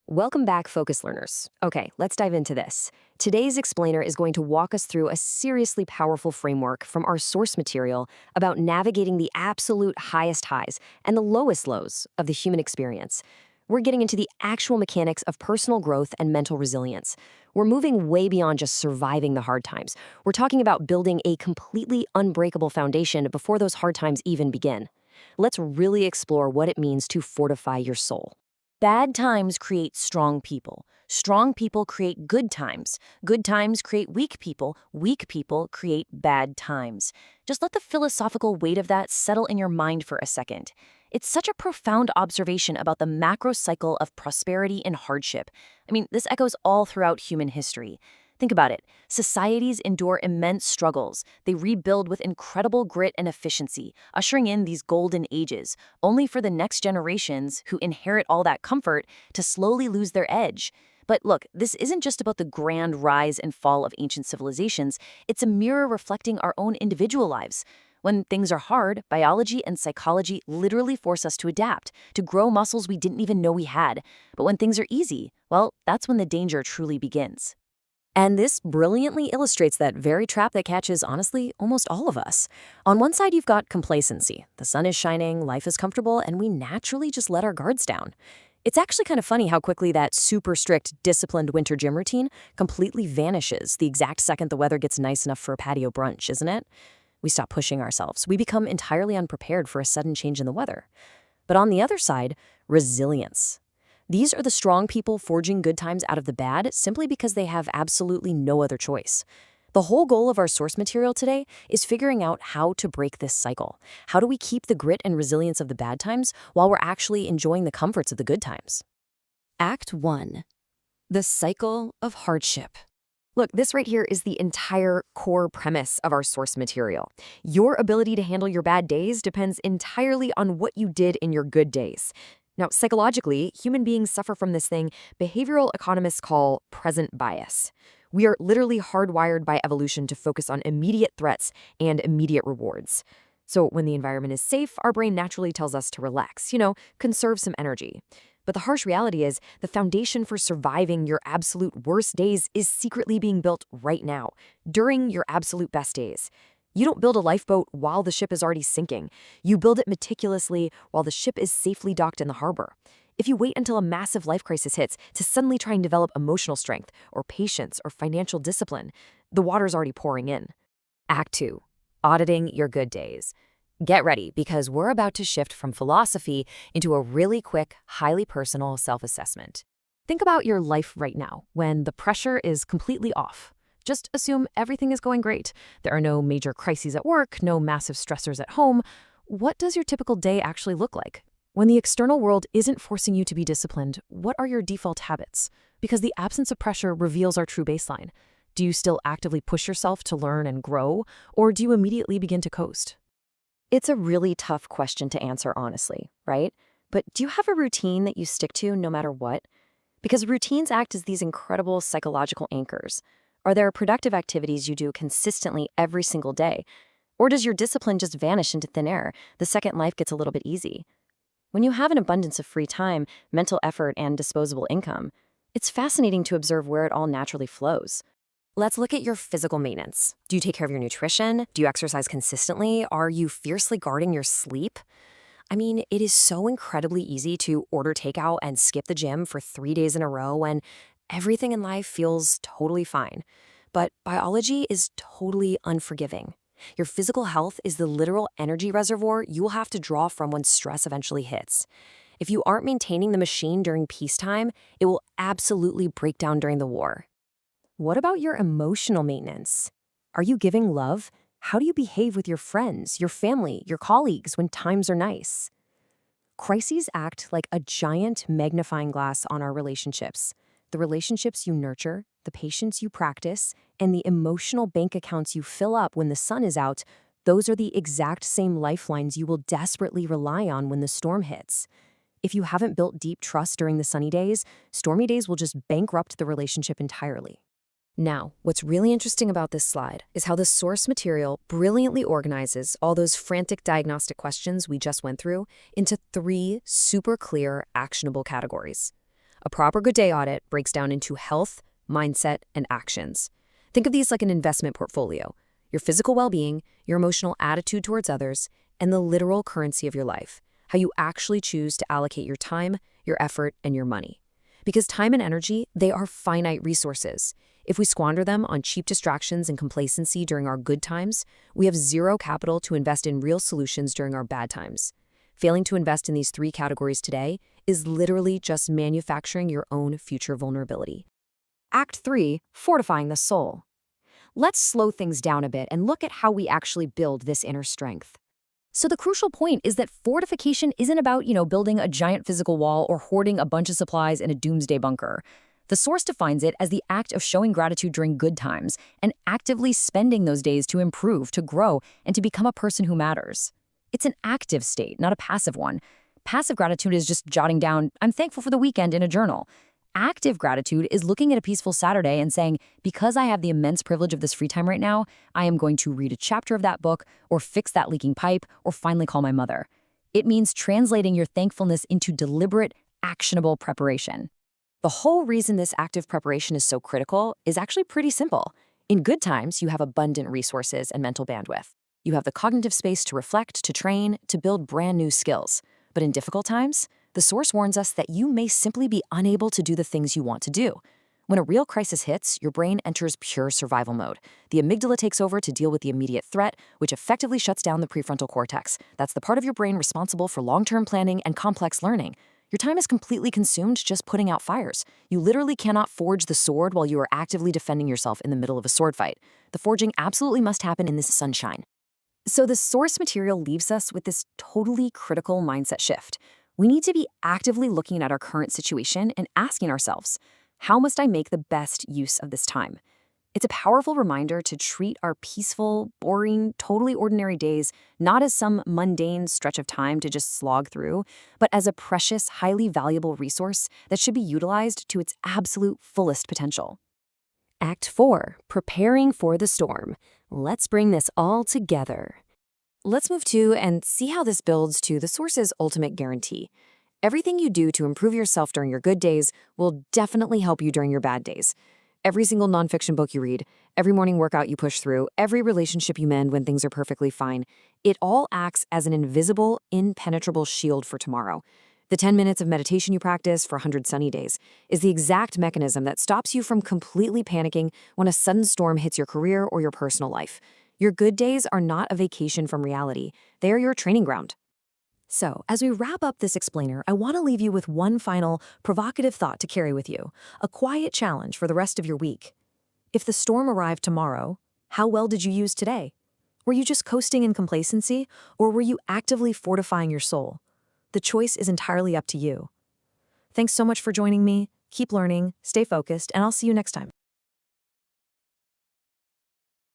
Welcome back, Focus Learners. Okay, let's dive into this. Today's explainer is going to walk us through a seriously powerful framework from our source material about navigating the absolute highest highs and the lowest lows of the human experience. We're getting into the actual mechanics of personal growth and mental resilience. We're moving way beyond just surviving the hard times. We're talking about building a completely unbreakable foundation before those hard times even begin. Let's really explore what it means to fortify your soul. Bad times create strong people. Strong people create good times. Good times create weak people. Weak people create bad times. Just let the philosophical weight of that settle in your mind for a second. It's such a profound observation about the macro cycle of prosperity and hardship. This echoes all throughout human history. Think about it. Societies endure immense struggles. They rebuild with incredible grit and efficiency, ushering in these golden ages, only for the next generations who inherit all that comfort to slowly lose their edge. But look, this isn't just about the grand rise and fall of ancient civilizations. It's a mirror reflecting our own individual lives. When things are hard, biology and psychology literally force us to adapt, to grow muscles we didn't even know we had. But when things are easy, well, that's when the danger truly begins. And this brilliantly illustrates that very trap that catches, honestly, almost all of us. On one side, you've got complacency. The sun is shining, life is comfortable, and we naturally just let our guards down. It's actually kind of funny how quickly that super strict, disciplined winter gym routine completely vanishes the exact second the weather gets nice enough for a patio brunch, isn't it? We stop pushing ourselves. We become entirely unprepared for a sudden change in the weather. But on the other side, resilience. These are the strong people forging good times out of the bad simply because they have absolutely no other choice. The whole goal of our source material today is figuring out how to break this cycle. How do we keep the grit and resilience of the bad times while we're actually enjoying the comforts of the good times? Act 1. The cycle of hardship. Look, this right here is the entire core premise of our source material. Your ability to handle your bad days depends entirely on what you did in your good days. Now, psychologically, human beings suffer from this thing behavioral economists call present bias. We are literally hardwired by evolution to focus on immediate threats and immediate rewards. So when the environment is safe, our brain naturally tells us to relax, conserve some energy. But the harsh reality is the foundation for surviving your absolute worst days is secretly being built right now, during your absolute best days. You don't build a lifeboat while the ship is already sinking. You build it meticulously while the ship is safely docked in the harbor. If you wait until a massive life crisis hits to suddenly try and develop emotional strength or patience or financial discipline, the water's already pouring in. Act 2. Auditing your good days. Get ready, because we're about to shift from philosophy into a really quick, highly personal self-assessment. Think about your life right now, when the pressure is completely off. Just assume everything is going great. There are no major crises at work, no massive stressors at home. What does your typical day actually look like? When the external world isn't forcing you to be disciplined, what are your default habits? Because the absence of pressure reveals our true baseline. Do you still actively push yourself to learn and grow, or do you immediately begin to coast? It's a really tough question to answer honestly, right? But do you have a routine that you stick to no matter what? Because routines act as these incredible psychological anchors. Are there productive activities you do consistently every single day? Or does your discipline just vanish into thin air the second life gets a little bit easy? When you have an abundance of free time, mental effort, and disposable income, it's fascinating to observe where it all naturally flows. Let's look at your physical maintenance. Do you take care of your nutrition? Do you exercise consistently? Are you fiercely guarding your sleep? It is so incredibly easy to order takeout and skip the gym for 3 days in a row and everything in life feels totally fine. But biology is totally unforgiving. Your physical health is the literal energy reservoir you will have to draw from when stress eventually hits. If you aren't maintaining the machine during peacetime, it will absolutely break down during the war. What about your emotional maintenance? Are you giving love? How do you behave with your friends, your family, your colleagues when times are nice? Crises act like a giant magnifying glass on our relationships. The relationships you nurture, the patience you practice, and the emotional bank accounts you fill up when the sun is out, those are the exact same lifelines you will desperately rely on when the storm hits. If you haven't built deep trust during the sunny days, stormy days will just bankrupt the relationship entirely. Now, what's really interesting about this slide is how the source material brilliantly organizes all those frantic diagnostic questions we just went through into 3 super clear, actionable categories. A proper good day audit breaks down into health, mindset, and actions. Think of these like an investment portfolio: your physical well-being, your emotional attitude towards others, and the literal currency of your life, how you actually choose to allocate your time, your effort, and your money. Because time and energy, they are finite resources. If we squander them on cheap distractions and complacency during our good times, we have zero capital to invest in real solutions during our bad times. Failing to invest in these three categories today is literally just manufacturing your own future vulnerability. Act 3, Fortifying the Soul. Let's slow things down a bit and look at how we actually build this inner strength. So the crucial point is that fortification isn't about, building a giant physical wall or hoarding a bunch of supplies in a doomsday bunker. The source defines it as the act of showing gratitude during good times and actively spending those days to improve, to grow, and to become a person who matters. It's an active state, not a passive one. Passive gratitude is just jotting down, "I'm thankful for the weekend," in a journal. Active gratitude is looking at a peaceful Saturday and saying, "Because I have the immense privilege of this free time right now, I am going to read a chapter of that book, or fix that leaking pipe, or finally call my mother." It means translating your thankfulness into deliberate, actionable preparation. The whole reason this active preparation is so critical is actually pretty simple. In good times, you have abundant resources and mental bandwidth. You have the cognitive space to reflect, to train, to build brand new skills. But in difficult times, the source warns us that you may simply be unable to do the things you want to do. When a real crisis hits, your brain enters pure survival mode. The amygdala takes over to deal with the immediate threat, which effectively shuts down the prefrontal cortex. That's the part of your brain responsible for long-term planning and complex learning. Your time is completely consumed just putting out fires. You literally cannot forge the sword while you are actively defending yourself in the middle of a sword fight. The forging absolutely must happen in this sunshine. So the source material leaves us with this totally critical mindset shift. We need to be actively looking at our current situation and asking ourselves, how must I make the best use of this time? It's a powerful reminder to treat our peaceful, boring, totally ordinary days not as some mundane stretch of time to just slog through, but as a precious, highly valuable resource that should be utilized to its absolute fullest potential. Act 4, Preparing for the Storm. Let's bring this all together. Let's move to and see how this builds to the source's ultimate guarantee. Everything you do to improve yourself during your good days will definitely help you during your bad days. Every single nonfiction book you read, every morning workout you push through, every relationship you mend when things are perfectly fine, it all acts as an invisible, impenetrable shield for tomorrow. The 10 minutes of meditation you practice for 100 sunny days is the exact mechanism that stops you from completely panicking when a sudden storm hits your career or your personal life. Your good days are not a vacation from reality. They are your training ground. So, as we wrap up this explainer, I want to leave you with one final, provocative thought to carry with you, a quiet challenge for the rest of your week. If the storm arrived tomorrow, how well did you use today? Were you just coasting in complacency, or were you actively fortifying your soul? The choice is entirely up to you. Thanks so much for joining me. Keep learning, stay focused, and I'll see you next time.